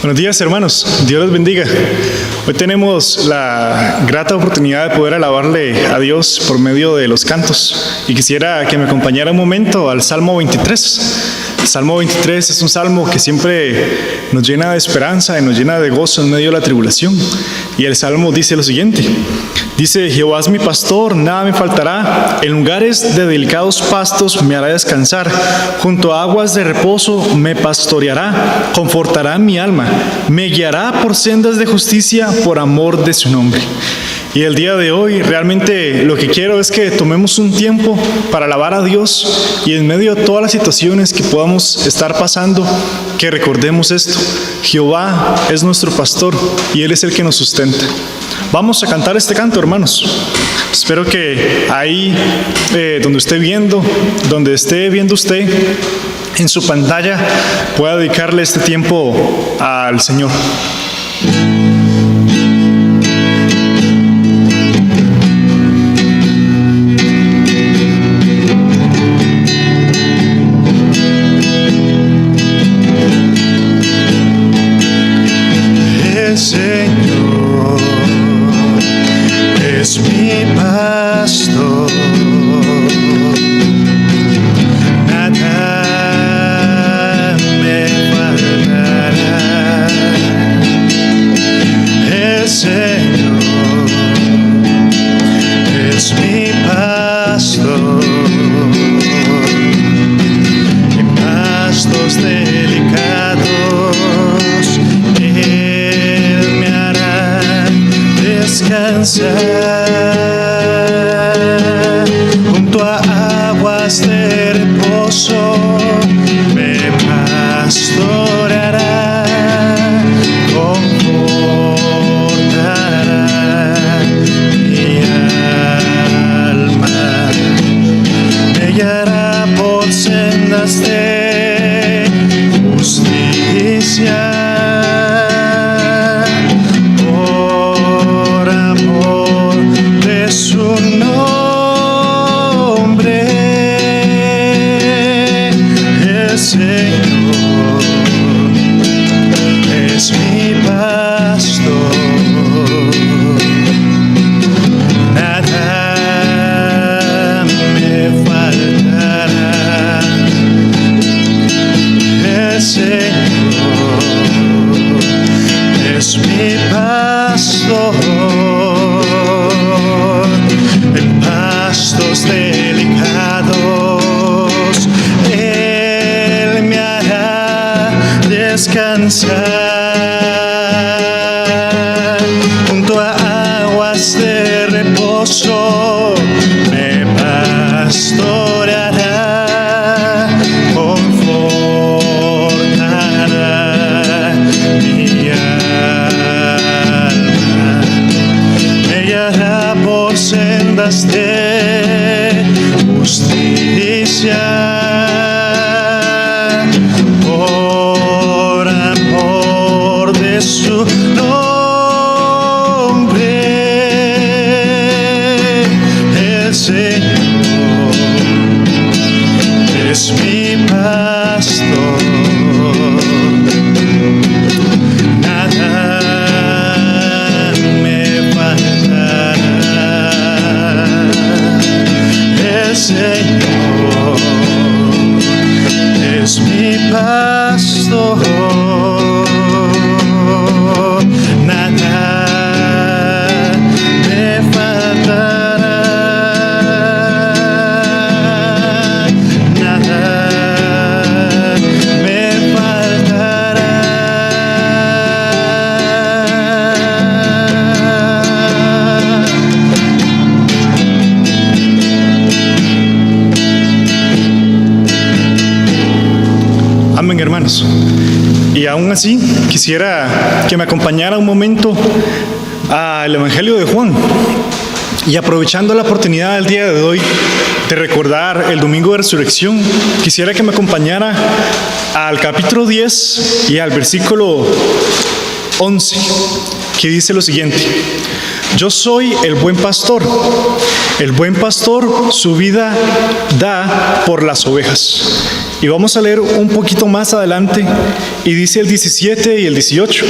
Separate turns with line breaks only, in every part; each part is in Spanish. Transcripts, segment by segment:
Buenos días, hermanos. Dios los bendiga. Hoy tenemos la grata oportunidad de poder alabarle a Dios por medio de los cantos. Y quisiera que me acompañara un momento al Salmo 23. El Salmo 23 es un salmo que siempre nos llena de esperanza y nos llena de gozo en medio de la tribulación. Y el salmo dice lo siguiente. Dice: Jehová es mi pastor, nada me faltará. En lugares de delicados pastos me hará descansar. Junto a aguas de reposo me pastoreará. Confortará mi alma. Me guiará por sendas de justicia por amor de su nombre. Y el día de hoy realmente lo que quiero es que tomemos un tiempo para alabar a Dios y en medio de todas las situaciones que podamos estar pasando, que recordemos esto: Jehová es nuestro pastor y Él es el que nos sustenta. Vamos a cantar este canto, hermanos. Espero que ahí donde esté viendo usted en su pantalla, pueda dedicarle este tiempo al Señor.
El Señor es mi pastor, nada me faltará. El Señor es mi pastor, en pastos delicados Él me hará descansar. Junto a aguas de reposo me pastoreará, confortará mi alma, me guiará por sendas de justicia por amor de su nombre. El Señor es mi pastor, nada me faltará. El Señor es mi pastor, en pastos delicados Él me hará descansar. Junto a aguas de reposo me pastoreará, confortará mi alma, me guiará por sendas de justicia por amor de su nombre. El Señor es mi pastor, nada me faltará. El Señor es mi pastor, nada me faltará, nada me faltará.
Amén, hermanos. Y aún así, quisiera que me acompañara un momento al Evangelio de Juan. Y aprovechando la oportunidad del día de hoy de recordar el domingo de resurrección, quisiera que me acompañara al capítulo 10 y al versículo 11, que dice lo siguiente: yo soy el buen pastor. El buen pastor su vida da por las ovejas. Y vamos a leer un poquito más adelante, y dice el 17 y el 18: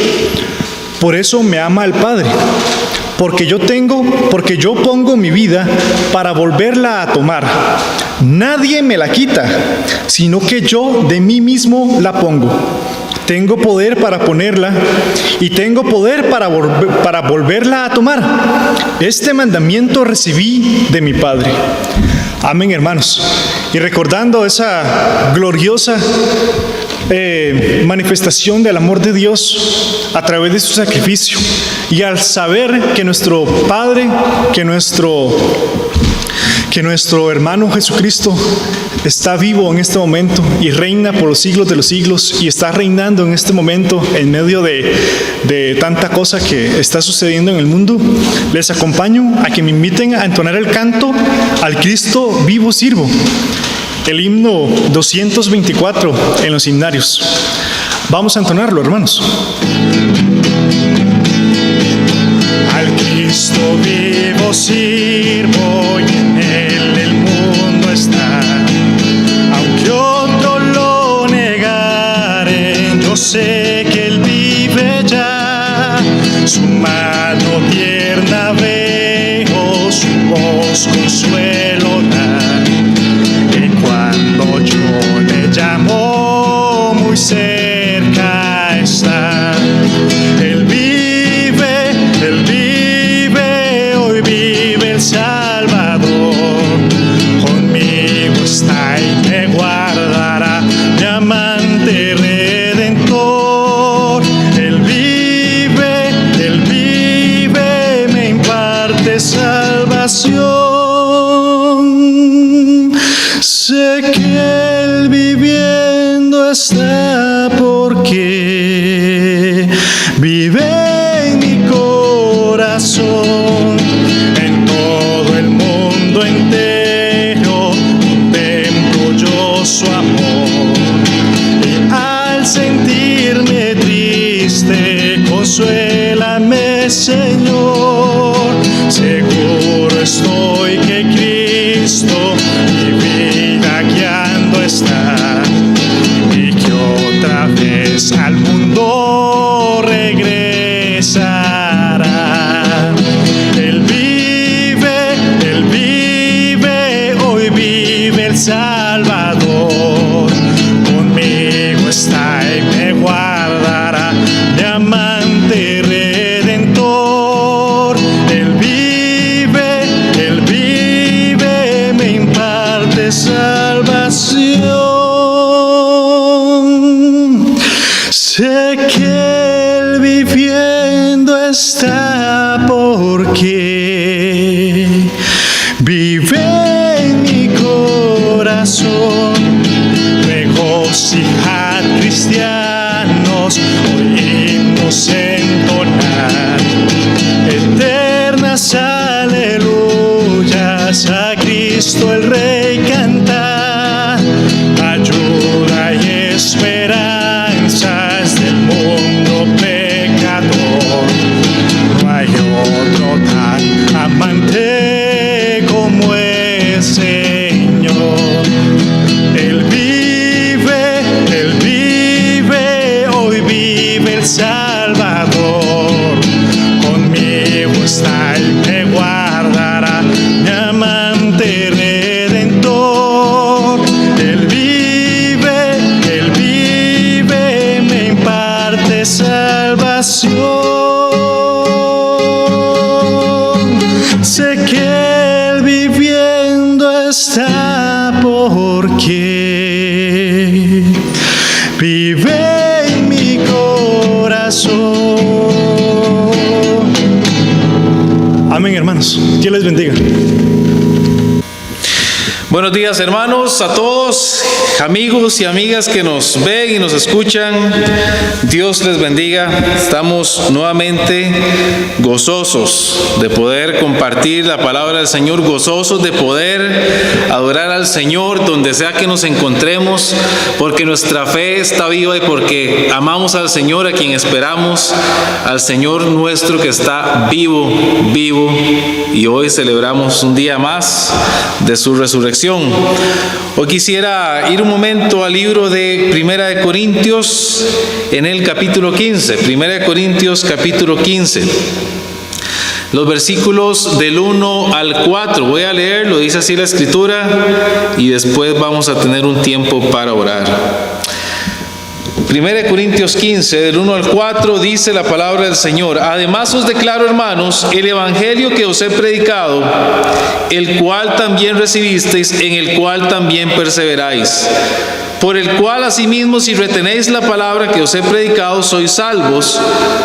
por eso me ama el Padre, porque yo pongo mi vida para volverla a tomar. Nadie me la quita, sino que yo de mí mismo la pongo. Tengo poder para ponerla y tengo poder para volverla a tomar. Este mandamiento recibí de mi Padre. Amén, hermanos. Y recordando esa gloriosa manifestación del amor de Dios a través de su sacrificio, y al saber que nuestro Padre, que nuestro hermano Jesucristo está vivo en este momento y reina por los siglos de los siglos, y está reinando en este momento en medio de tanta cosa que está sucediendo en el mundo, les acompaño a que me inviten a entonar el canto Al Cristo vivo sirvo, el himno 224 en los himnarios. Vamos a entonarlo, hermanos.
Al Cristo vivo sirvo y en Él el mundo está. Aunque otro lo negare, yo sé que Él vive ya. Su mano tierna veo, su voz consuelo da. Y cuando yo le llamo, muy cerca está. Él vive, hoy vive el Salvador. Conmigo está y me guardará, mi amante redentor. Él vive, me imparte salvación. Sé que Él viviendo está porque vive en mi corazón. En todo el mundo entero contemplo yo su amor. Y al sentirme triste, consuélame, Señor. Seguro estoy que Cristo mi vida guiando está, y que otra vez al mundo regresará. Él vive, hoy vive el Salvador. Conmigo está y me guardará, mi amante redentor. Él vive, me imparte salvación. Sé que Él viviendo está porque vive en mi corazón. Regocijad, cristianos, oímos entonar eternas aleluyas a Cristo el Rey cantar. Ayuda y esperanzas del mundo pecador. No hay otro tan amante como el Señor. Él vive, hoy vive el Salvador. Conmigo está y me guardará, mi amante redentor. Él vive, me imparte salvación. Sé que Él viviendo está porque vive en mi corazón.
Amén, hermanos. Dios les bendiga.
Buenos días, hermanos, a todos, amigos y amigas que nos ven y nos escuchan. Dios les bendiga. Estamos nuevamente gozosos de poder compartir la palabra del Señor, gozosos de poder adorar al Señor donde sea que nos encontremos, porque nuestra fe está viva y porque amamos al Señor, a quien esperamos, al Señor nuestro que está vivo, y hoy celebramos un día más de su resurrección. Hoy quisiera ir un momento al libro de Primera de Corintios en el capítulo 15. Primera de Corintios capítulo 15. Los versículos del 1 al 4. Voy a leerlo, dice así la Escritura, y después vamos a tener un tiempo para orar. 1 Corintios 15, del 1 al 4, dice la palabra del Señor: además os declaro, hermanos, el evangelio que os he predicado, el cual también recibisteis, en el cual también perseveráis, por el cual asimismo, si retenéis la palabra que os he predicado, sois salvos,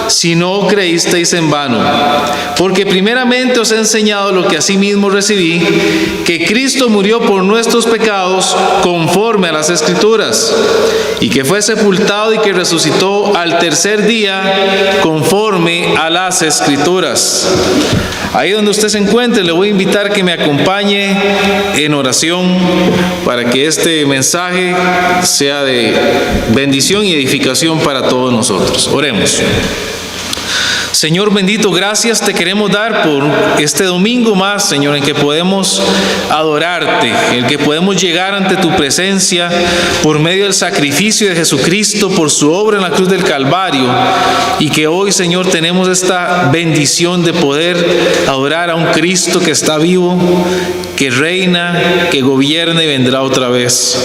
si no creísteis en vano. Porque primeramente os he enseñado lo que asimismo recibí, que Cristo murió por nuestros pecados conforme a las Escrituras, y que fue sepultado y que resucitó al tercer día conforme a las Escrituras. Ahí donde usted se encuentre, le voy a invitar a que me acompañe en oración para que este mensaje sea de bendición y edificación para todos nosotros. Oremos. Señor bendito, gracias te queremos dar por este domingo más, Señor, en que podemos adorarte, en que podemos llegar ante tu presencia por medio del sacrificio de Jesucristo, por su obra en la cruz del Calvario, y que hoy, Señor, tenemos esta bendición de poder adorar a un Cristo que está vivo, que reina, que gobierna y vendrá otra vez.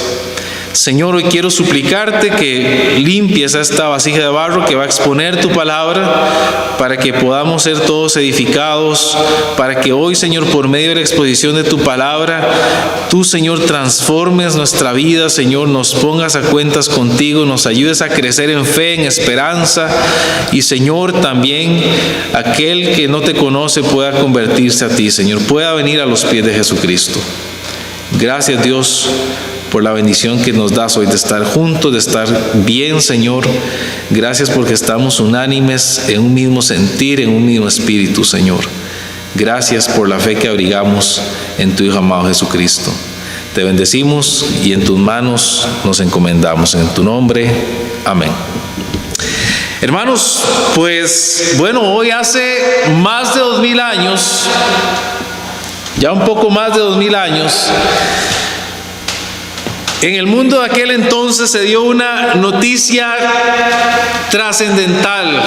Señor, hoy quiero suplicarte que limpies esta vasija de barro que va a exponer tu palabra, para que podamos ser todos edificados, para que hoy, Señor, por medio de la exposición de tu palabra, tú, Señor, transformes nuestra vida, Señor, nos pongas a cuentas contigo, nos ayudes a crecer en fe, en esperanza, y, Señor, también aquel que no te conoce pueda convertirse a ti, Señor, pueda venir a los pies de Jesucristo. Gracias, Dios, por la bendición que nos das hoy de estar juntos, de estar bien, Señor. Gracias porque estamos unánimes en un mismo sentir, en un mismo espíritu, Señor. Gracias por la fe que abrigamos en tu Hijo amado Jesucristo. Te bendecimos y en tus manos nos encomendamos. En tu nombre, amén. Hermanos, pues bueno, hoy hace más de 2000 años, ya un poco más de 2000 años, en el mundo de aquel entonces se dio una noticia trascendental,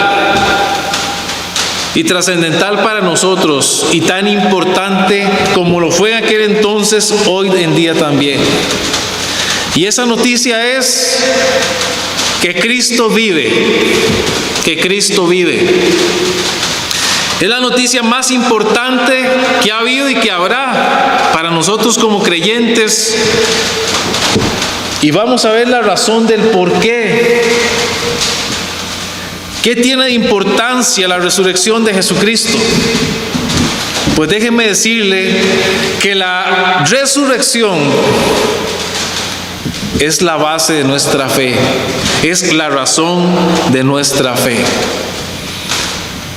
y trascendental para nosotros, y tan importante como lo fue en aquel entonces, hoy en día también. Y esa noticia es que Cristo vive, que Cristo vive. Es la noticia más importante que ha habido y que habrá para nosotros como creyentes. Y vamos a ver la razón del por qué. ¿Qué tiene de importancia la resurrección de Jesucristo? Pues déjenme decirle que la resurrección es la base de nuestra fe, es la razón de nuestra fe.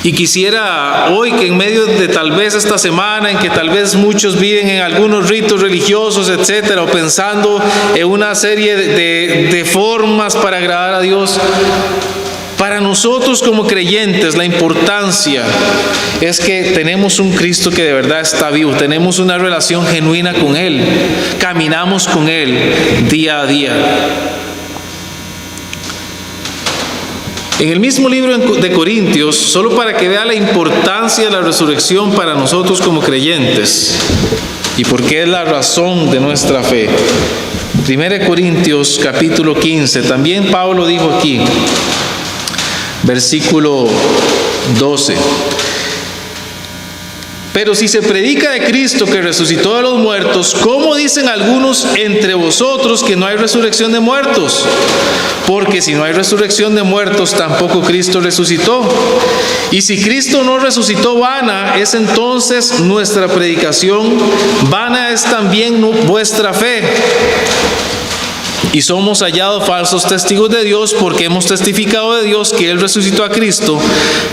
Y quisiera hoy que en medio de tal vez esta semana en que tal vez muchos viven en algunos ritos religiosos, etcétera, o pensando en una serie de formas para agradar a Dios, para nosotros como creyentes la importancia es que tenemos un Cristo que de verdad está vivo, tenemos una relación genuina con Él, caminamos con Él día a día. En el mismo libro de Corintios, solo para que vea la importancia de la resurrección para nosotros como creyentes y porque es la razón de nuestra fe. 1 Corintios capítulo 15, también Pablo dijo aquí, versículo 12: pero si se predica de Cristo que resucitó de los muertos, ¿cómo dicen algunos entre vosotros que no hay resurrección de muertos? Porque si no hay resurrección de muertos, tampoco Cristo resucitó. Y si Cristo no resucitó, vana es entonces nuestra predicación, vana es también vuestra fe. Y somos hallados falsos testigos de Dios, porque hemos testificado de Dios que Él resucitó a Cristo,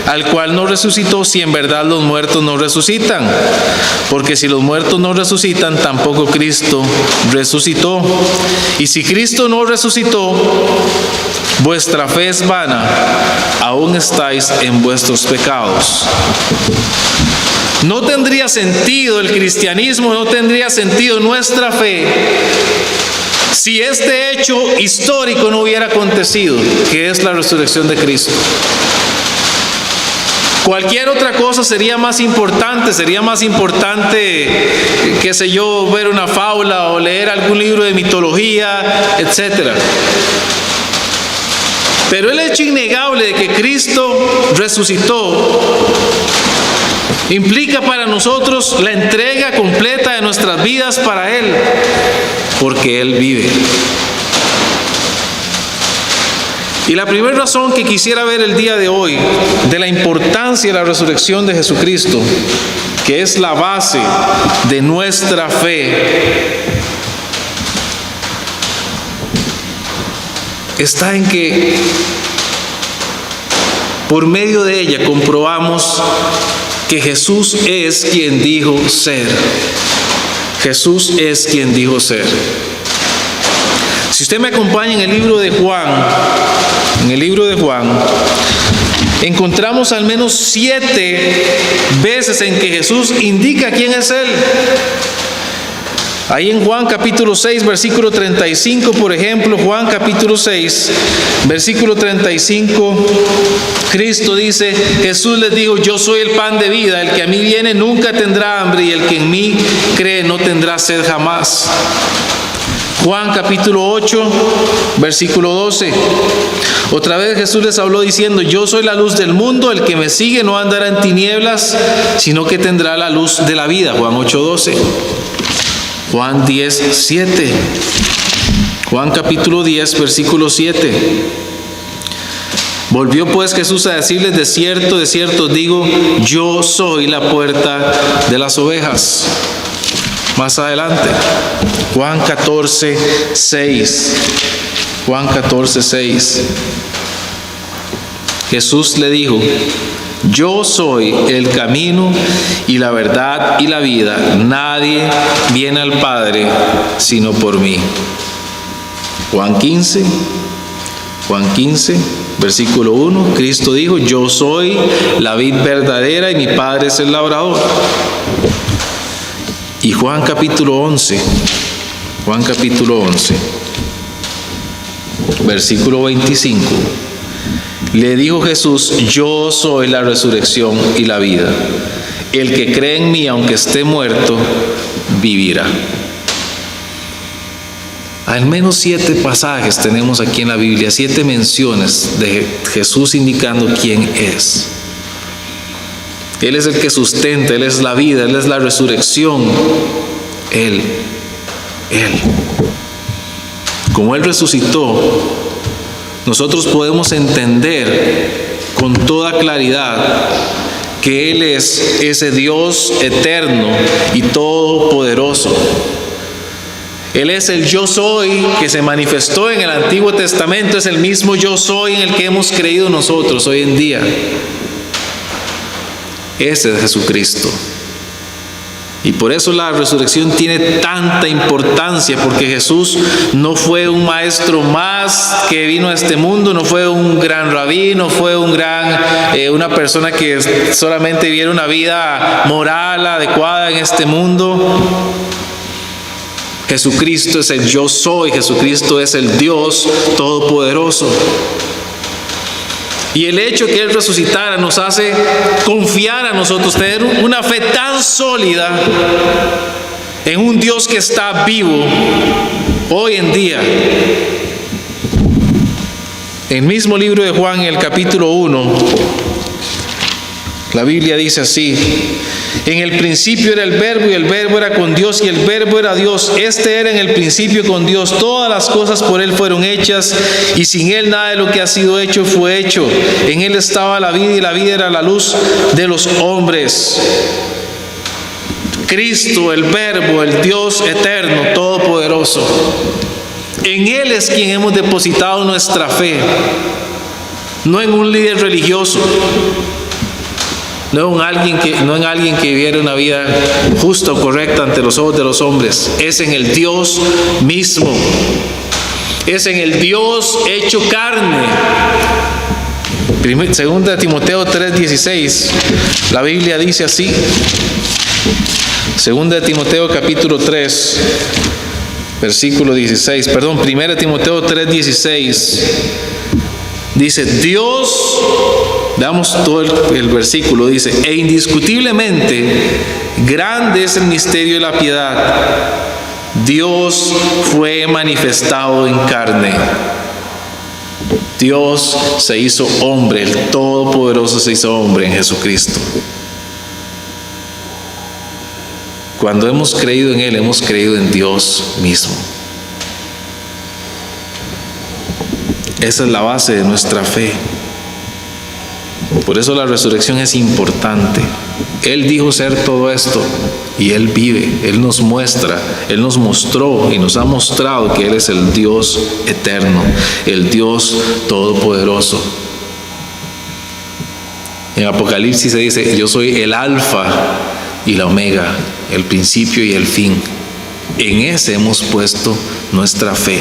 al cual no resucitó, si en verdad los muertos no resucitan. Porque si los muertos no resucitan, tampoco Cristo resucitó. Y si Cristo no resucitó, vuestra fe es vana, aún estáis en vuestros pecados. No tendría sentido el cristianismo, no tendría sentido nuestra fe si este hecho histórico no hubiera acontecido, que es la resurrección de Cristo. Cualquier otra cosa sería más importante, qué sé yo, ver una fábula o leer algún libro de mitología, etc. Pero el hecho innegable de que Cristo resucitó implica para nosotros la entrega completa de nuestras vidas para Él, porque Él vive. Y la primera razón que quisiera ver el día de hoy de la importancia de la resurrección de Jesucristo, que es la base de nuestra fe, está en que por medio de ella comprobamos que Jesús es quien dijo ser. Jesús es quien dijo ser. Si usted me acompaña en el libro de Juan, encontramos al menos 7 veces en que Jesús indica quién es Él. Ahí en Juan capítulo 6, versículo 35, por ejemplo, Juan capítulo 6, versículo 35, Cristo dice, Jesús les dijo, yo soy el pan de vida, el que a mí viene nunca tendrá hambre, y el que en mí cree no tendrá sed jamás. Juan capítulo 8, versículo 12. Otra vez Jesús les habló diciendo, yo soy la luz del mundo, el que me sigue no andará en tinieblas, sino que tendrá la luz de la vida. Juan 8, 12. Juan 10, 7. Juan capítulo 10, versículo 7. Volvió pues Jesús a decirles, de cierto os digo, yo soy la puerta de las ovejas. Más adelante, Juan 14, 6. Juan 14, 6. Jesús le dijo, yo soy el camino y la verdad y la vida. Nadie viene al Padre sino por mí. Juan 15, versículo 1. Cristo dijo, yo soy la vid verdadera y mi Padre es el labrador. Y Juan capítulo 11, versículo 25. Le dijo Jesús, yo soy la resurrección y la vida. El que cree en mí, aunque esté muerto, vivirá. Al menos 7 pasajes tenemos aquí en la Biblia, 7 menciones de Jesús indicando quién es. Él es el que sustenta, Él es la vida, Él es la resurrección. Él. Como Él resucitó, nosotros podemos entender con toda claridad que Él es ese Dios eterno y todopoderoso. Él es el yo soy que se manifestó en el Antiguo Testamento, es el mismo yo soy en el que hemos creído nosotros hoy en día. Ese es Jesucristo. Y por eso la resurrección tiene tanta importancia, porque Jesús no fue un maestro más que vino a este mundo, no fue un gran rabí, no fue una persona que solamente viviera una vida moral adecuada en este mundo. Jesucristo es el yo soy, Jesucristo es el Dios todopoderoso. Y el hecho que Él resucitara nos hace confiar a nosotros, tener una fe tan sólida en un Dios que está vivo hoy en día. En el mismo libro de Juan, en el capítulo 1, La Biblia dice así: en el principio era el verbo, y el verbo era con Dios, y el verbo era Dios. Este era en el principio con Dios. Todas las cosas por Él fueron hechas, y sin Él nada de lo que ha sido hecho fue hecho. En Él estaba la vida, y la vida era la luz de los hombres. Cristo, el verbo, el Dios eterno, todopoderoso. En Él es quien hemos depositado nuestra fe, no en un líder religioso, no en alguien que viviera una vida justa o correcta ante los ojos de los hombres. Es en el Dios mismo, es en el Dios hecho carne. Segunda de Timoteo 3:16, la Biblia dice así. Segunda de Timoteo capítulo 3, versículo 16, perdón, Primera de Timoteo 3:16, dice: Dios, veamos todo el versículo, dice: e indiscutiblemente grande es el misterio de la piedad. Dios fue manifestado en carne. Dios se hizo hombre, el Todopoderoso se hizo hombre en Jesucristo. Cuando hemos creído en Él, hemos creído en Dios mismo. Esa es la base de nuestra fe. Por eso la resurrección es importante. Él dijo ser todo esto, y Él vive. Él nos muestra, Él nos mostró y nos ha mostrado que Él es el Dios eterno, el Dios todopoderoso. En Apocalipsis se dice: yo soy el alfa y la omega, el principio y el fin. En ese hemos puesto nuestra fe.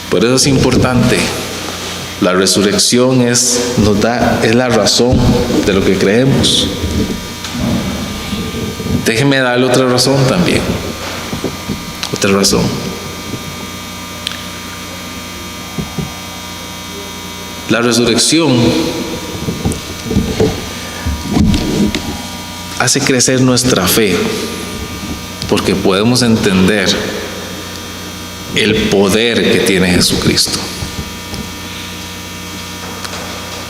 Por eso es importante. La resurrección es la razón de lo que creemos. Déjenme darle otra razón también. Otra razón. La resurrección hace crecer nuestra fe, porque podemos entender el poder que tiene Jesucristo.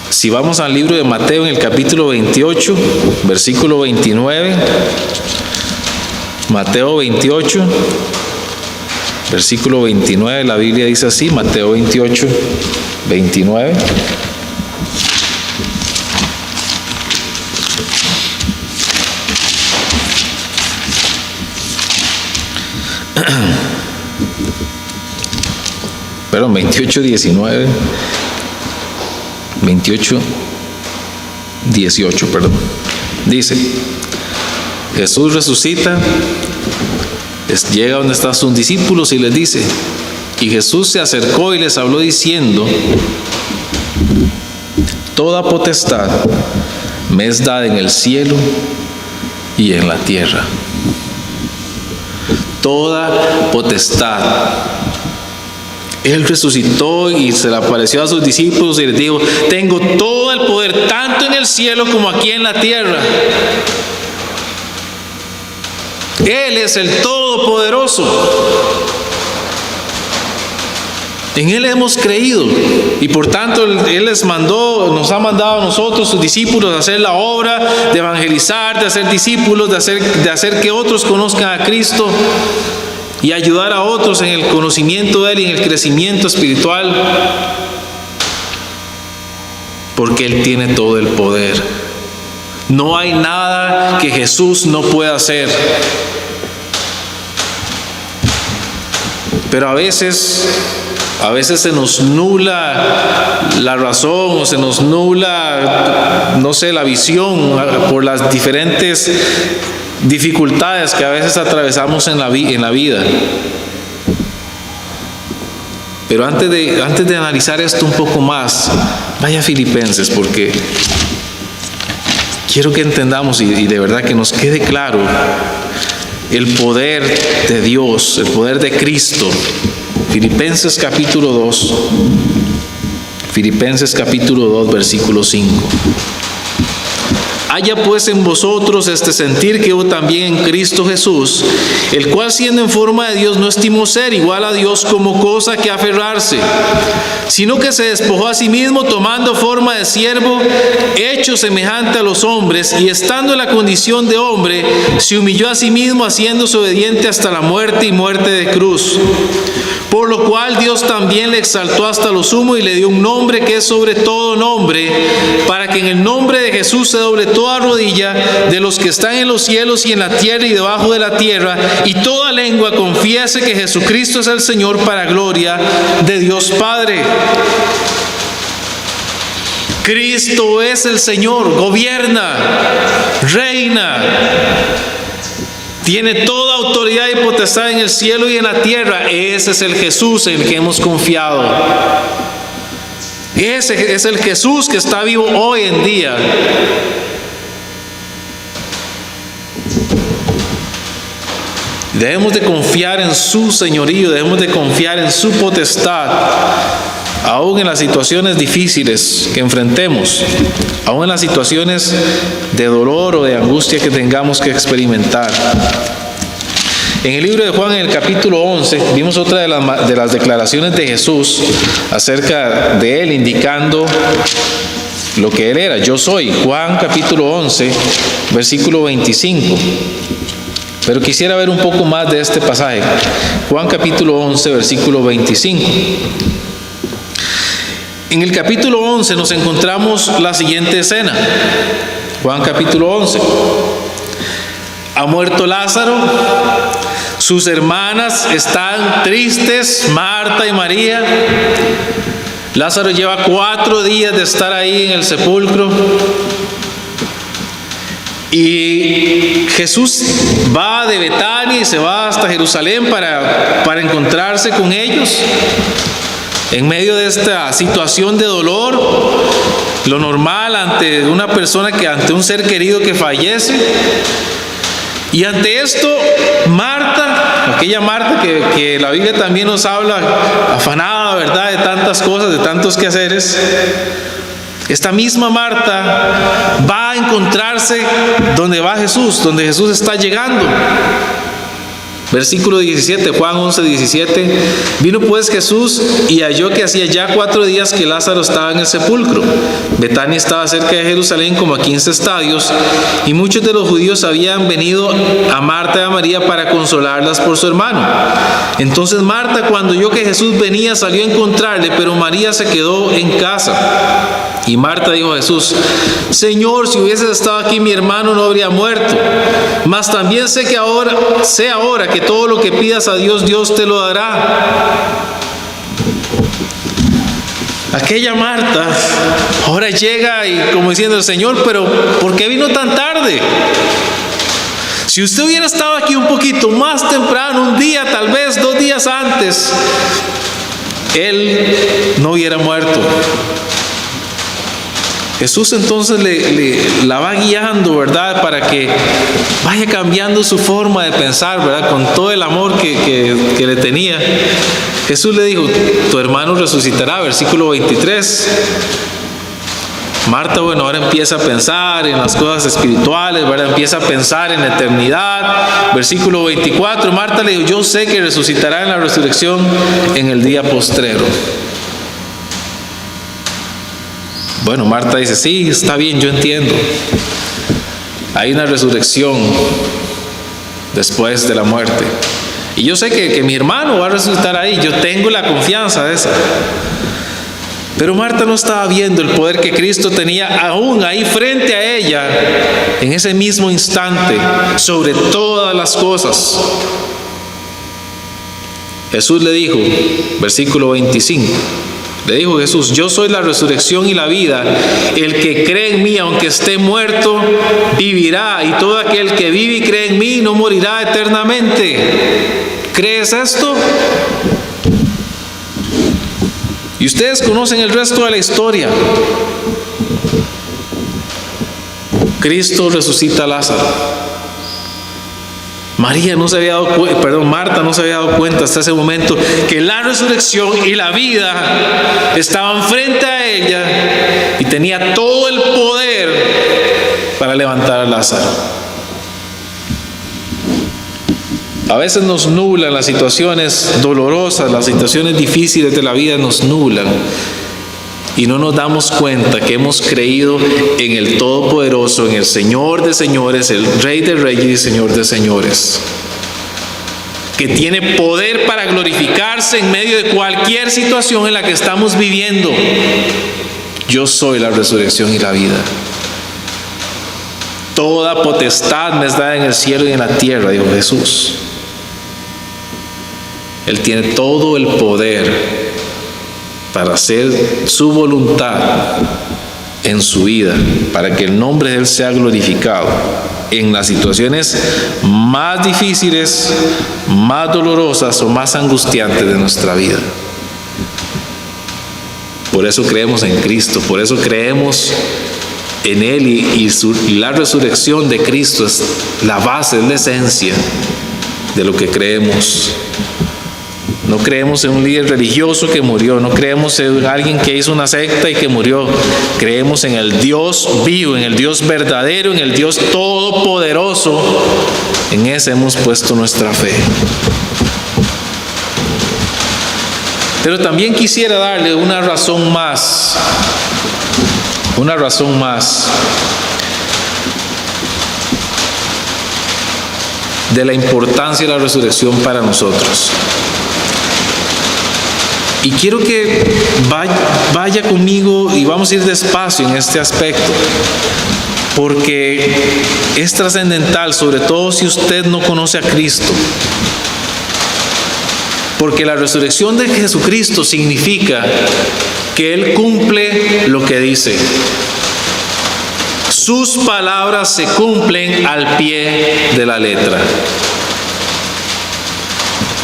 Si vamos al libro de Mateo, en el capítulo 28, versículo 29, Mateo 28, versículo 29, la Biblia dice así, Mateo 28, 29. Perdón, 28, 19. 28, 18, perdón. Dice: Jesús resucita, llega donde están sus discípulos y les dice: y Jesús se acercó y les habló diciendo: toda potestad me es dada en el cielo y en la tierra. Toda potestad. Él resucitó y se le apareció a sus discípulos y les dijo: tengo todo el poder, tanto en el cielo como aquí en la tierra. Él es el Todopoderoso. En Él hemos creído, y por tanto Él nos ha mandado a nosotros, sus discípulos, a hacer la obra de evangelizar, de hacer discípulos, de hacer que otros conozcan a Cristo y ayudar a otros en el conocimiento de Él y en el crecimiento espiritual, porque Él tiene todo el poder. No hay nada que Jesús no pueda hacer. Pero a veces se nos nubla la razón, o se nos nubla, no sé, la visión por las diferentes dificultades que a veces atravesamos en la vida. Pero antes de analizar esto un poco más, vaya a Filipenses, porque quiero que entendamos y de verdad que nos quede claro el poder de Dios, el poder de Cristo. Filipenses capítulo 2, Filipenses capítulo 2, versículo 5. Haya pues en vosotros este sentir que hubo también en Cristo Jesús, el cual siendo en forma de Dios no estimó ser igual a Dios como cosa que aferrarse, sino que se despojó a sí mismo, tomando forma de siervo, hecho semejante a los hombres, y estando en la condición de hombre, se humilló a sí mismo, haciéndose obediente hasta la muerte y muerte de cruz. Por lo cual Dios también le exaltó hasta lo sumo y le dio un nombre que es sobre todo nombre, para que en el nombre de Jesús se doble toda rodilla de los que están en los cielos y en la tierra y debajo de la tierra, y toda lengua confiese que Jesucristo es el Señor, para gloria de Dios Padre. Cristo es el Señor, gobierna, reina, tiene toda autoridad y potestad en el cielo y en la tierra. Ese es el Jesús en el que hemos confiado. Ese es el Jesús que está vivo hoy en día. Debemos de confiar en su señorío, debemos de confiar en su potestad, aún en las situaciones difíciles que enfrentemos, aún en las situaciones de dolor o de angustia que tengamos que experimentar. En el libro de Juan, en el capítulo 11, vimos otra de las declaraciones de Jesús acerca de Él, indicando lo que Él era. Yo soy. Juan capítulo 11, versículo 25. Pero quisiera ver un poco más de este pasaje. Juan capítulo 11, versículo 25. En el capítulo 11 nos encontramos la siguiente escena. Juan capítulo 11. Ha muerto Lázaro. Sus hermanas están tristes, Marta y María. Lázaro lleva 4 días de estar ahí en el sepulcro. Y Jesús va de Betania y se va hasta Jerusalén para encontrarse con ellos. En medio de esta situación de dolor, lo normal ante una persona ante un ser querido que fallece. Y ante esto, Marta, aquella Marta que la Biblia también nos habla, afanada, ¿verdad?, de tantas cosas, de tantos quehaceres. Esta misma Marta va a encontrarse donde va Jesús, donde Jesús está llegando. Versículo 17, Juan 11, 17. Vino pues Jesús y halló que hacía ya 4 días que Lázaro estaba en el sepulcro. Betania estaba cerca de Jerusalén, como a 15 estadios, y muchos de los judíos habían venido a Marta y a María para consolarlas por su hermano. Entonces Marta, cuando oyó que Jesús venía, salió a encontrarle, pero María se quedó en casa. Y Marta dijo a Jesús: Señor, si hubieses estado aquí, mi hermano no habría muerto. Mas también sé ahora que todo lo que pidas a Dios, Dios te lo dará. Aquella Marta ahora llega y como diciendo: Señor, pero ¿por qué vino tan tarde? Si usted hubiera estado aquí un poquito más temprano, un día, tal vez 2 días antes, él no hubiera muerto. Jesús entonces la va guiando, ¿verdad?, para que vaya cambiando su forma de pensar, ¿verdad?, con todo el amor que le tenía. Jesús le dijo: tu hermano resucitará, versículo 23. Marta, bueno, ahora empieza a pensar en las cosas espirituales, ¿verdad?, empieza a pensar en la eternidad. Versículo 24, Marta le dijo: yo sé que resucitará en la resurrección en el día postrero. Bueno, Marta dice: sí, está bien, yo entiendo. Hay una resurrección después de la muerte. Y yo sé que mi hermano va a resucitar ahí. Yo tengo la confianza de esa. Pero Marta no estaba viendo el poder que Cristo tenía aún ahí frente a ella, en ese mismo instante, sobre todas las cosas. Jesús le dijo, versículo 25. Le dijo Jesús: yo soy la resurrección y la vida. El que cree en mí, aunque esté muerto, vivirá. Y todo aquel que vive y cree en mí no morirá eternamente. ¿Crees esto? Y ustedes conocen el resto de la historia. Cristo resucita a Lázaro. Marta no se había dado cuenta hasta ese momento que la resurrección y la vida estaban frente a ella y tenía todo el poder para para levantar a Lázaro. A veces nos nublan las situaciones dolorosas, las situaciones difíciles de la vida nos nublan. Y no nos damos cuenta que hemos creído en el Todopoderoso, en el Señor de señores, el Rey de reyes y Señor de señores, que tiene poder para glorificarse en medio de cualquier situación en la que estamos viviendo. Yo soy la resurrección y la vida. Toda potestad me es dada en el cielo y en la tierra, dijo Jesús. Él tiene todo el poder para hacer su voluntad en su vida, para que el nombre de Él sea glorificado en las situaciones más difíciles, más dolorosas o más angustiantes de nuestra vida. Por eso creemos en Cristo, por eso creemos en Él y la resurrección de Cristo es la base, es la esencia de lo que creemos. No creemos en un líder religioso que murió, no creemos en alguien que hizo una secta y que murió. Creemos en el Dios vivo, en el Dios verdadero, en el Dios todopoderoso. En ese hemos puesto nuestra fe. Pero también quisiera darle una razón más de la importancia de la resurrección para nosotros. Y quiero que vaya conmigo y vamos a ir despacio en este aspecto, porque es trascendental, sobre todo si usted no conoce a Cristo. Porque la resurrección de Jesucristo significa que Él cumple lo que dice. Sus palabras se cumplen al pie de la letra.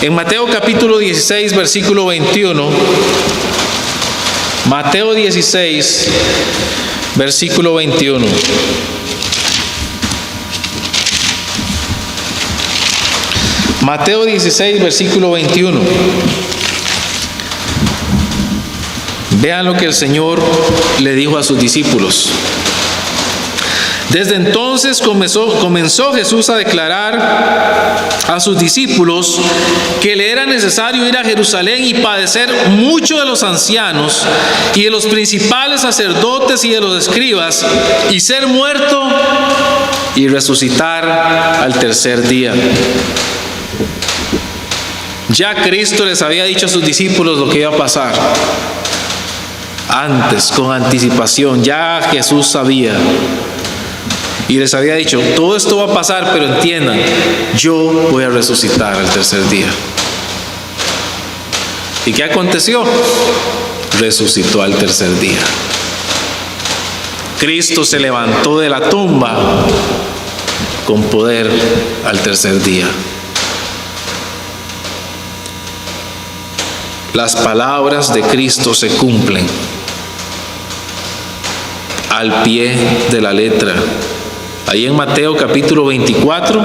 En Mateo capítulo 16, versículo 21, Mateo 16, versículo 21. Mateo 16, versículo 21. Vean lo que el Señor le dijo a sus discípulos. Desde entonces comenzó Jesús a declarar a sus discípulos que le era necesario ir a Jerusalén y padecer mucho de los ancianos y de los principales sacerdotes y de los escribas, y ser muerto y resucitar al tercer día. Ya Cristo les había dicho a sus discípulos lo que iba a pasar. Antes, con anticipación, ya Jesús sabía. Y les había dicho, todo esto va a pasar, pero entiendan, yo voy a resucitar al tercer día. ¿Y qué aconteció? Resucitó al tercer día. Cristo se levantó de la tumba con poder al tercer día. Las palabras de Cristo se cumplen al pie de la letra. Ahí en Mateo capítulo 24,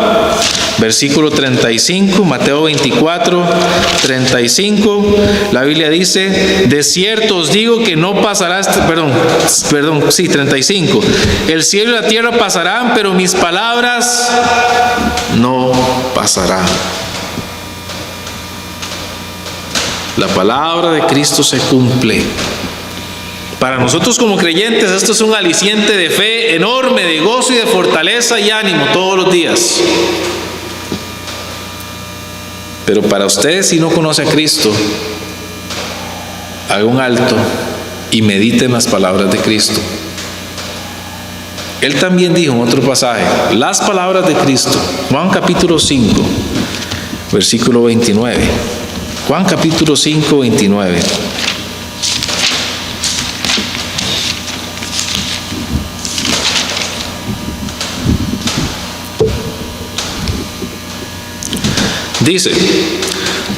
versículo 35, Mateo 24, 35, la Biblia dice, de cierto os digo que no pasará, 35, el cielo y la tierra pasarán, pero mis palabras no pasarán. La palabra de Cristo se cumple. Para nosotros como creyentes esto es un aliciente de fe enorme, de gozo y de fortaleza y ánimo todos los días. Pero para usted, si no conoce a Cristo, haga un alto y medite en las palabras de Cristo. Él también dijo en otro pasaje, las palabras de Cristo, Juan capítulo 5, versículo 29. Juan capítulo 5, 29. Dice,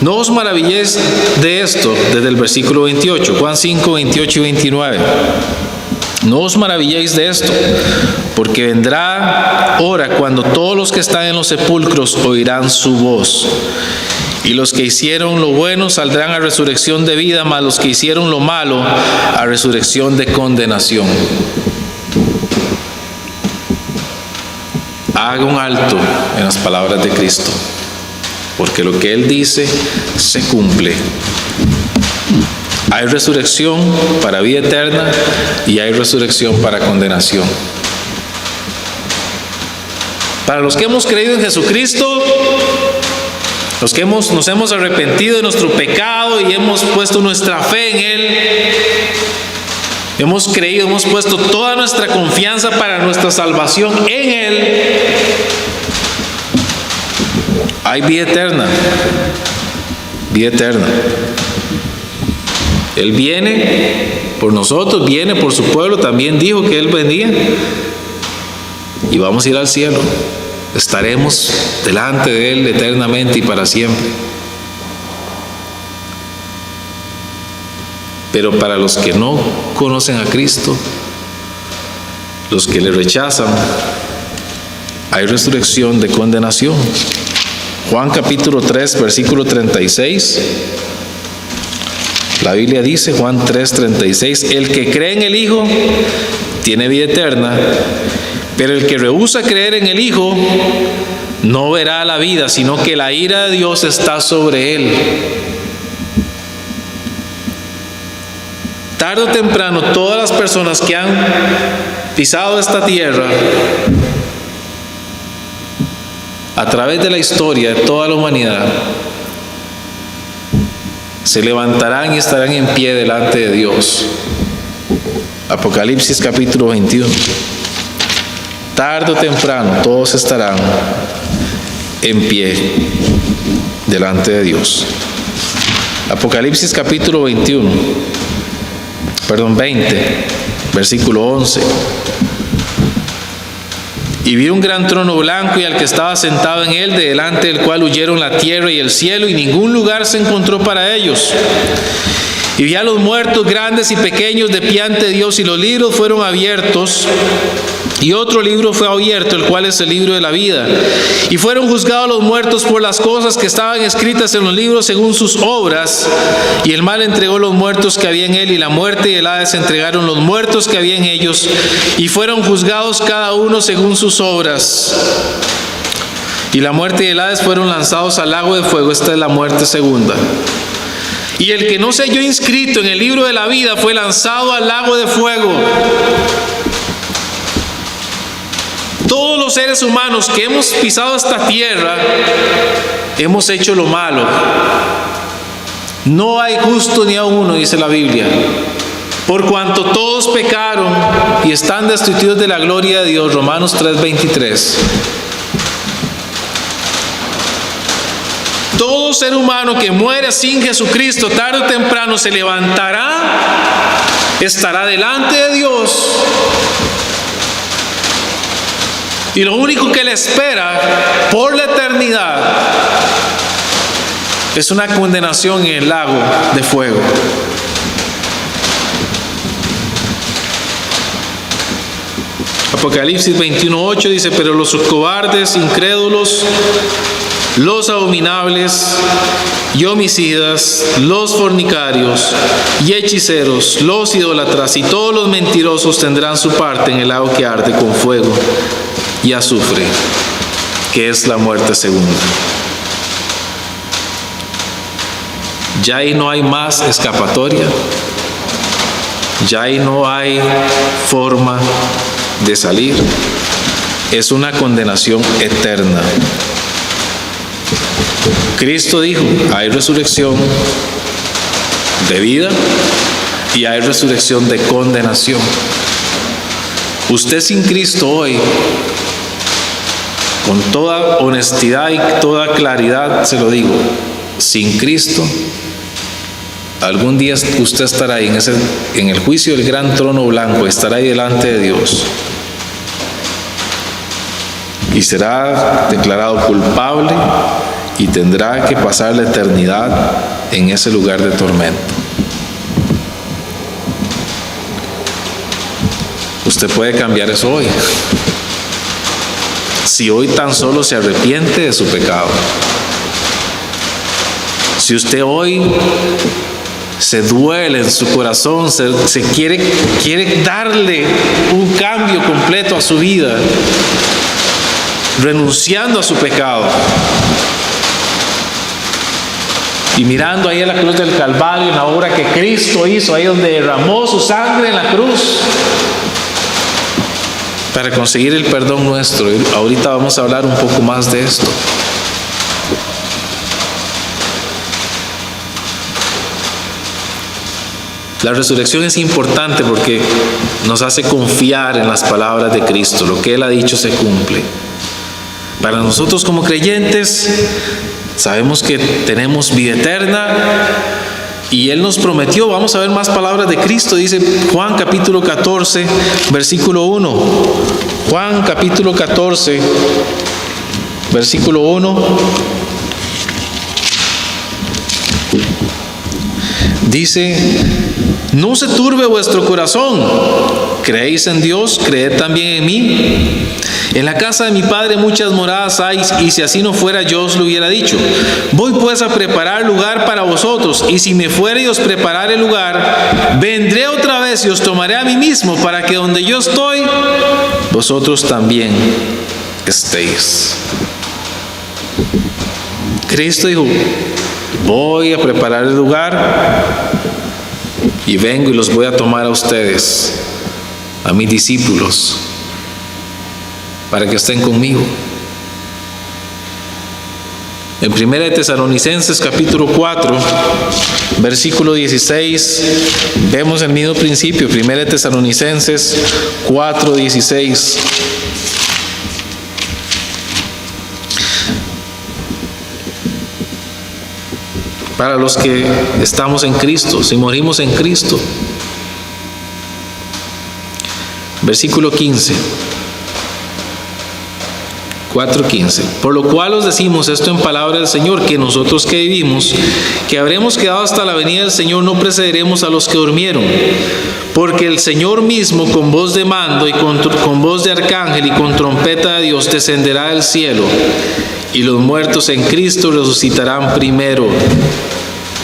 no os maravilléis de esto, desde el versículo 28, Juan 5, 28 y 29. No os maravilléis de esto, porque vendrá hora cuando todos los que están en los sepulcros oirán su voz. Y los que hicieron lo bueno saldrán a resurrección de vida, mas los que hicieron lo malo a resurrección de condenación. haga un alto en las palabras de Cristo, porque lo que Él dice se cumple. Hay resurrección para vida eterna y hay resurrección para condenación. Para los que hemos creído en Jesucristo, los que nos hemos arrepentido de nuestro pecado y hemos puesto nuestra fe en Él, hemos creído, hemos puesto toda nuestra confianza para nuestra salvación en Él, hay vida eterna. Vida eterna. Él viene por nosotros, viene por su pueblo, también dijo que Él venía. Y vamos a ir al cielo. Estaremos delante de Él eternamente y para siempre. Pero para los que no conocen a Cristo, los que le rechazan, hay resurrección de condenación. Juan capítulo 3, versículo 36. La Biblia dice, Juan 3:36, el que cree en el Hijo tiene vida eterna, pero el que rehúsa creer en el Hijo no verá la vida, sino que la ira de Dios está sobre él. Tarde o temprano, todas las personas que han pisado esta tierra, a través de la historia de toda la humanidad, se levantarán y estarán en pie delante de Dios. Apocalipsis capítulo 21. Tarde o temprano todos estarán en pie delante de Dios. Apocalipsis capítulo 20, versículo 11. Y vi un gran trono blanco y al que estaba sentado en él, de delante del cual huyeron la tierra y el cielo, y ningún lugar se encontró para ellos. Y vi a los muertos grandes y pequeños de pie ante Dios, y los libros fueron abiertos, y otro libro fue abierto, el cual es el libro de la vida. Y fueron juzgados los muertos por las cosas que estaban escritas en los libros según sus obras. Y el mal entregó los muertos que había en él, y la muerte y el Hades entregaron los muertos que había en ellos, y fueron juzgados cada uno según sus obras. Y la muerte y el Hades fueron lanzados al lago de fuego. Esta es la muerte segunda. Y el que no se halló inscrito en el libro de la vida fue lanzado al lago de fuego. Todos los seres humanos que hemos pisado esta tierra hemos hecho lo malo. No hay justo ni a uno, dice la Biblia. Por cuanto todos pecaron y están destituidos de la gloria de Dios. Romanos 3:23. Todo ser humano que muere sin Jesucristo, tarde o temprano se levantará, estará delante de Dios. Y lo único que le espera por la eternidad es una condenación en el lago de fuego. Apocalipsis 21:8 dice, pero los cobardes, incrédulos, los abominables y homicidas, los fornicarios y hechiceros, los idólatras y todos los mentirosos tendrán su parte en el lago que arde con fuego y azufre, que es la muerte segunda. Ya ahí no hay más escapatoria, ya ahí no hay forma de salir. Es una condenación eterna. Cristo dijo, hay resurrección de vida y hay resurrección de condenación. Usted sin Cristo hoy, con toda honestidad y toda claridad se lo digo, sin Cristo, algún día usted estará ahí en el juicio del gran trono blanco, estará ahí delante de Dios y será declarado culpable y tendrá que pasar la eternidad en ese lugar de tormento. Usted puede cambiar eso hoy. Si hoy tan solo se arrepiente de su pecado. Si usted hoy se duele en su corazón, se quiere darle un cambio completo a su vida, renunciando a su pecado. Y mirando ahí a la cruz del Calvario, en la obra que Cristo hizo, ahí donde derramó su sangre en la cruz, para conseguir el perdón nuestro. Y ahorita vamos a hablar un poco más de esto. La resurrección es importante porque nos hace confiar en las palabras de Cristo. Lo que Él ha dicho se cumple. Para nosotros como creyentes, sabemos que tenemos vida eterna y Él nos prometió. Vamos a ver más palabras de Cristo. Dice Juan capítulo 14, versículo 1. Juan capítulo 14, versículo 1. Dice: no se turbe vuestro corazón. Creéis en Dios, creed también en mí. En la casa de mi Padre muchas moradas hay, y si así no fuera, yo os lo hubiera dicho. Voy pues a preparar lugar para vosotros, y si me fuere y os preparare el lugar, vendré otra vez y os tomaré a mí mismo, para que donde yo estoy, vosotros también estéis. Cristo dijo: voy a preparar el lugar y vengo y los voy a tomar a ustedes, a mis discípulos, para que estén conmigo. En 1 Tesalonicenses capítulo 4, versículo 16, vemos el mismo principio. 1 Tesalonicenses 4, 16. Para los que estamos en Cristo, si morimos en Cristo. Versículo 15. 4:15. Por lo cual os decimos esto en palabra del Señor, que nosotros que vivimos, que habremos quedado hasta la venida del Señor, no precederemos a los que durmieron. Porque el Señor mismo, con voz de mando y con voz de arcángel y con trompeta de Dios, descenderá del cielo, y los muertos en Cristo resucitarán primero.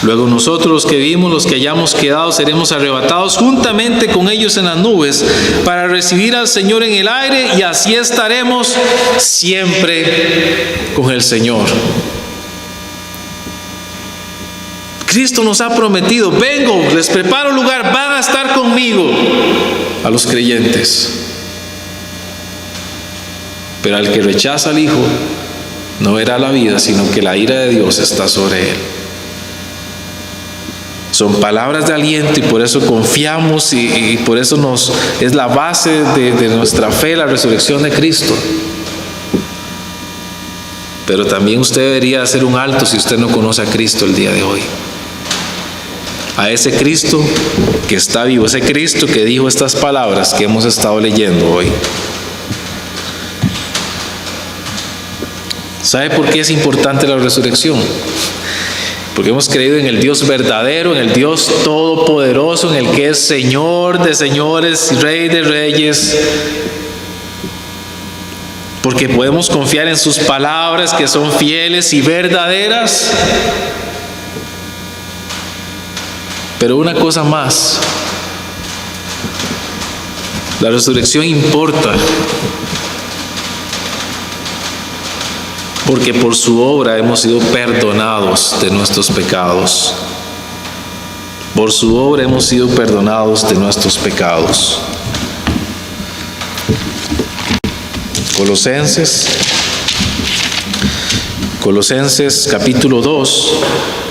Luego nosotros los que vivimos, los que hayamos quedado, seremos arrebatados juntamente con ellos en las nubes para recibir al Señor en el aire, y así estaremos siempre con el Señor. Cristo nos ha prometido: vengo, les preparo lugar, van a estar conmigo, a los creyentes. Pero al que rechaza al Hijo, no verá la vida, sino que la ira de Dios está sobre él. Son palabras de aliento, y por eso confiamos, y por eso es la base de nuestra fe, la resurrección de Cristo. Pero también usted debería hacer un alto si usted no conoce a Cristo el día de hoy. A ese Cristo que está vivo, ese Cristo que dijo estas palabras que hemos estado leyendo hoy. ¿Sabe por qué es importante la resurrección? Porque hemos creído en el Dios verdadero, en el Dios todopoderoso, en el que es Señor de señores y Rey de reyes. Porque podemos confiar en sus palabras, que son fieles y verdaderas. Pero una cosa más: la resurrección importa, porque por su obra hemos sido perdonados de nuestros pecados. Por su obra hemos sido perdonados de nuestros pecados. Colosenses capítulo 2,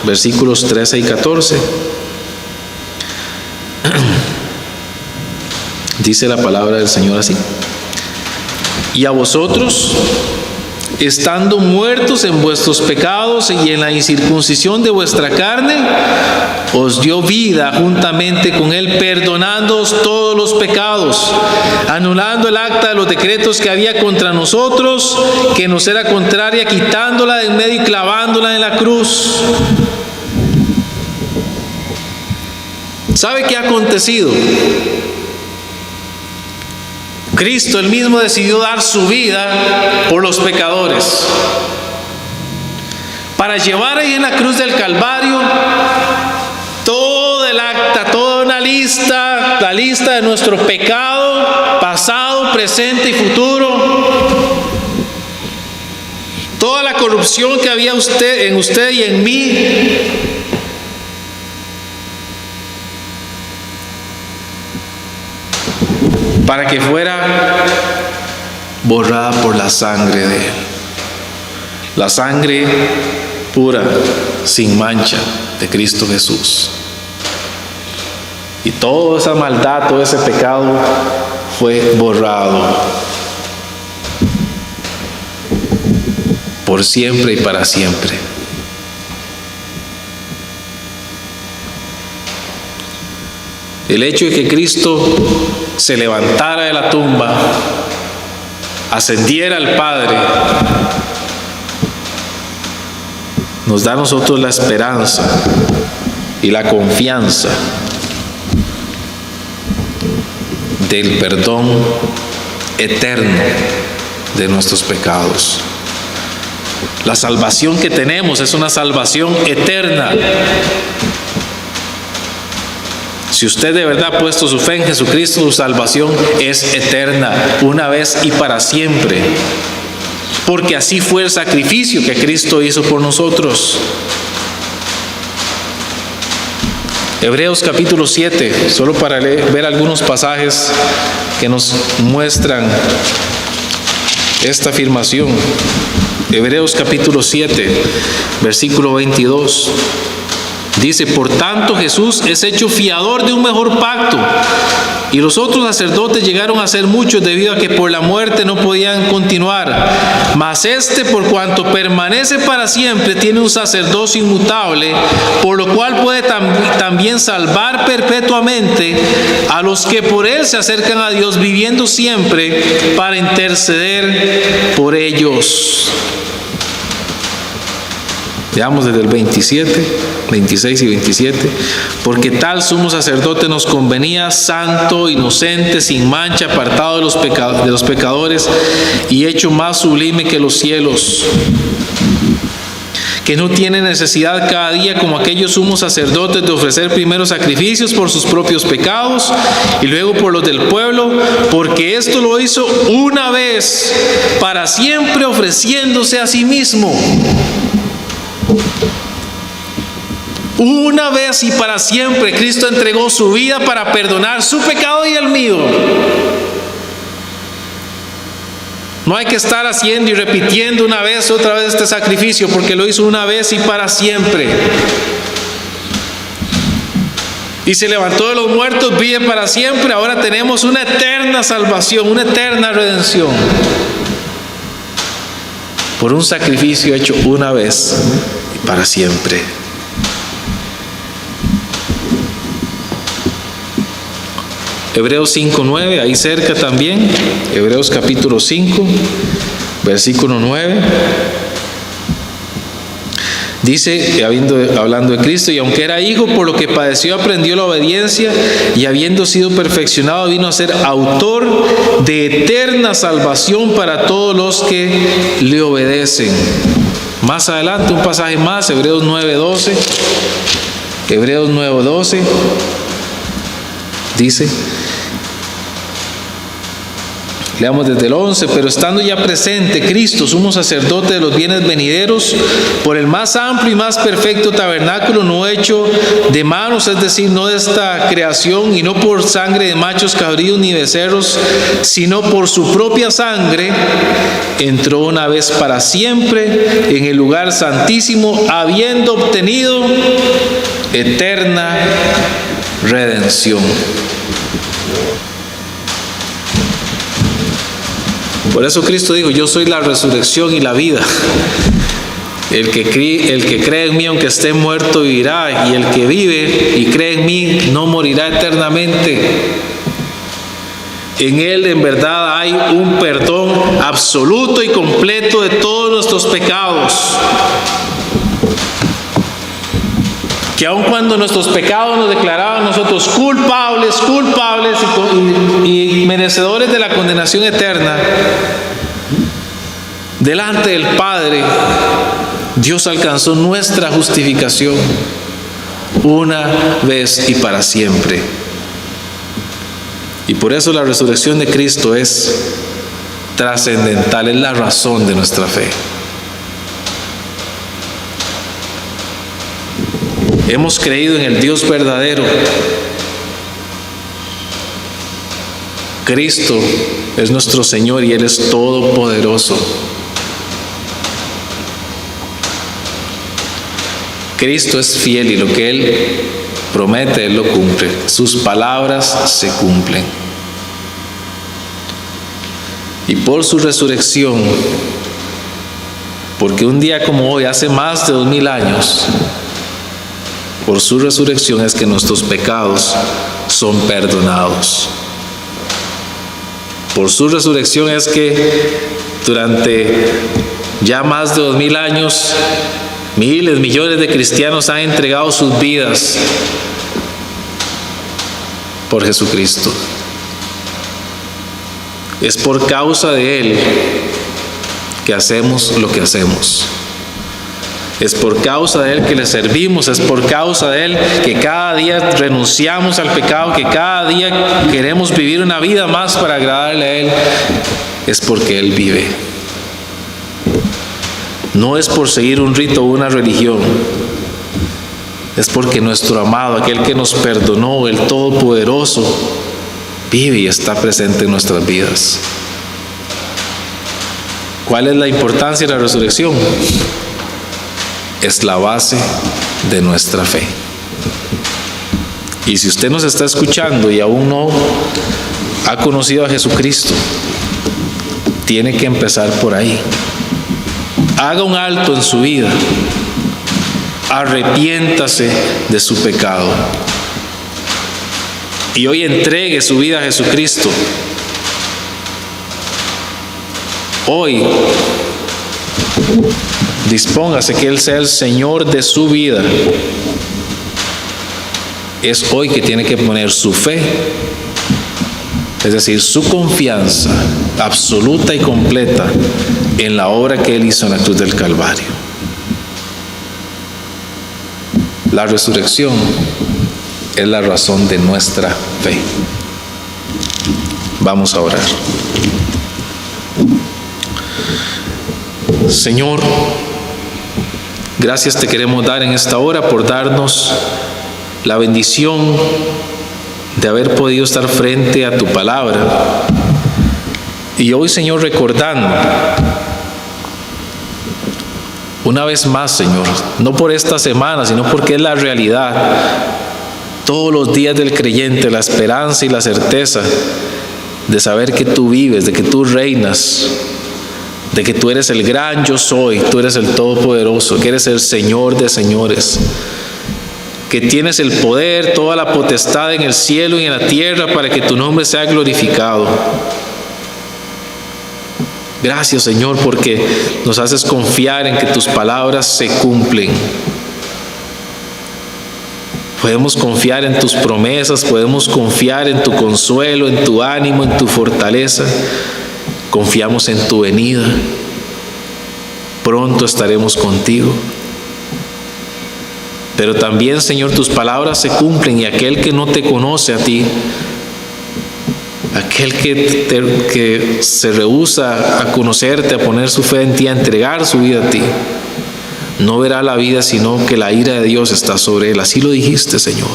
versículos 13 y 14. Dice la palabra del Señor así: y a vosotros, estando muertos en vuestros pecados y en la incircuncisión de vuestra carne, os dio vida juntamente con Él, perdonándoos todos los pecados, anulando el acta de los decretos que había contra nosotros, que nos era contraria, quitándola de en medio y clavándola en la cruz. ¿Sabe qué ha acontecido? Cristo él mismo decidió dar su vida por los pecadores, para llevar ahí en la cruz del Calvario todo el acta, toda una lista, la lista de nuestro pecado, pasado, presente y futuro. toda la corrupción que había en usted y en mí, para que fuera borrada por la sangre de Él. La sangre pura, sin mancha, de Cristo Jesús. Y toda esa maldad, todo ese pecado fue borrado por siempre y para siempre. El hecho de que Cristo se levantara de la tumba, ascendiera al Padre, nos da a nosotros la esperanza y la confianza del perdón eterno de nuestros pecados. La salvación que tenemos es una salvación eterna. Si usted de verdad ha puesto su fe en Jesucristo, su salvación es eterna, una vez y para siempre. Porque así fue el sacrificio que Cristo hizo por nosotros. Hebreos capítulo 7, solo para ver algunos pasajes que nos muestran esta afirmación. Hebreos capítulo 7, versículo 22. Dice: por tanto Jesús es hecho fiador de un mejor pacto, y los otros sacerdotes llegaron a ser muchos debido a que por la muerte no podían continuar. Mas este, por cuanto permanece para siempre, tiene un sacerdocio inmutable, por lo cual puede también salvar perpetuamente a los que por él se acercan a Dios, viviendo siempre para interceder por ellos. Veamos desde el 26 y 27. Porque tal sumo sacerdote nos convenía, santo, inocente, sin mancha, apartado de los pecadores y hecho más sublime que los cielos, que no tiene necesidad cada día, como aquellos sumos sacerdotes, de ofrecer primero sacrificios por sus propios pecados y luego por los del pueblo, porque esto lo hizo una vez para siempre, ofreciéndose a sí mismo. Una vez y para siempre Cristo entregó su vida para perdonar su pecado y el mío. No hay que estar haciendo y repitiendo una vez otra vez este sacrificio, porque lo hizo una vez y para siempre. Y se levantó de los muertos, vive para siempre. Ahora tenemos una eterna salvación, una eterna redención, por un sacrificio hecho una vez y para siempre. Hebreos 5:9, ahí cerca también. Hebreos capítulo 5, versículo 9. Dice, hablando de Cristo: y aunque era hijo, por lo que padeció aprendió la obediencia, y habiendo sido perfeccionado vino a ser autor de eterna salvación para todos los que le obedecen. Más adelante un pasaje más, Hebreos 9:12. Hebreos 9:12 dice, leamos desde el 11: pero estando ya presente Cristo, sumo sacerdote de los bienes venideros, por el más amplio y más perfecto tabernáculo, no hecho de manos, es decir, no de esta creación, y no por sangre de machos cabríos ni becerros, sino por su propia sangre, entró una vez para siempre en el lugar santísimo, habiendo obtenido eterna redención. Por eso Cristo dijo: yo soy la resurrección y la vida. El que cree en mí, aunque esté muerto, vivirá, y el que vive y cree en mí no morirá eternamente. En Él en verdad hay un perdón absoluto y completo de todos nuestros pecados, que aun cuando nuestros pecados nos declaraban nosotros culpables y merecedores de la condenación eterna, delante del Padre, Dios alcanzó nuestra justificación una vez y para siempre. Y por eso la resurrección de Cristo es trascendental, es la razón de nuestra fe. Hemos creído en el Dios verdadero. Cristo es nuestro Señor y Él es todopoderoso. Cristo es fiel y lo que Él promete, Él lo cumple. Sus palabras se cumplen. Y por su resurrección, porque un día como hoy, hace más de 2000 años, por su resurrección es que nuestros pecados son perdonados. Por su resurrección es que durante ya más de 2000 años, miles, millones de cristianos han entregado sus vidas por Jesucristo. Es por causa de Él que hacemos lo que hacemos. Es por causa de Él que le servimos, es por causa de Él que cada día renunciamos al pecado, que cada día queremos vivir una vida más para agradarle a Él. Es porque Él vive. No es por seguir un rito o una religión. Es porque nuestro amado, aquel que nos perdonó, el Todopoderoso, vive y está presente en nuestras vidas. ¿Cuál es la importancia de la resurrección? Es la base de nuestra fe. Y si usted nos está escuchando y aún no ha conocido a Jesucristo, tiene que empezar por ahí. Haga un alto en su vida. Arrepiéntase de su pecado. Y hoy entregue su vida a Jesucristo. Hoy dispóngase que Él sea el Señor de su vida. Es hoy que tiene que poner su fe, es decir, su confianza absoluta y completa en la obra que Él hizo en la cruz del Calvario. La resurrección es la razón de nuestra fe. Vamos a orar. Señor, gracias te queremos dar en esta hora por darnos la bendición de haber podido estar frente a tu palabra. Y hoy, Señor, recordando una vez más, Señor, no por esta semana, sino porque es la realidad, todos los días del creyente, la esperanza y la certeza de saber que tú vives, de que tú reinas, de que tú eres el gran yo soy, tú eres el Todopoderoso, que eres el Señor de señores, que tienes el poder, toda la potestad en el cielo y en la tierra para que tu nombre sea glorificado. Gracias, Señor, porque nos haces confiar en que tus palabras se cumplen. Podemos confiar en tus promesas, podemos confiar en tu consuelo, en tu ánimo, en tu fortaleza. Confiamos en tu venida. Pronto estaremos contigo. Pero también, Señor, tus palabras se cumplen y aquel que no te conoce a ti, aquel que se rehúsa a conocerte, a poner su fe en ti, a entregar su vida a ti, no verá la vida, sino que la ira de Dios está sobre él. Así lo dijiste, Señor.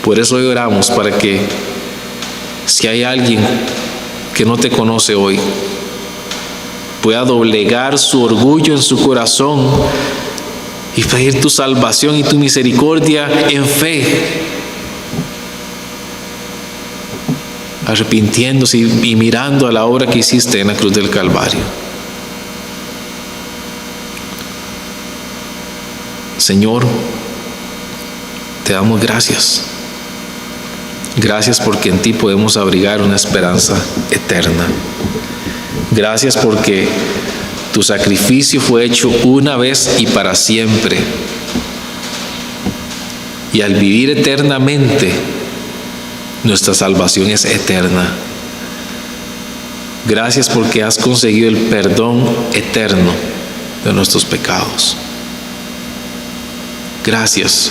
Por eso hoy oramos para que si hay alguien que no te conoce hoy, pueda doblegar su orgullo en su corazón y pedir tu salvación y tu misericordia en fe, arrepintiéndose y mirando a la obra que hiciste en la cruz del Calvario. Señor, te damos gracias. Gracias porque en ti podemos abrigar una esperanza eterna. Gracias porque tu sacrificio fue hecho una vez y para siempre. Y al vivir eternamente, nuestra salvación es eterna. Gracias porque has conseguido el perdón eterno de nuestros pecados. Gracias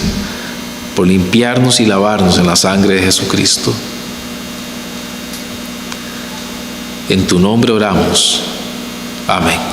por limpiarnos y lavarnos en la sangre de Jesucristo. En tu nombre oramos. Amén.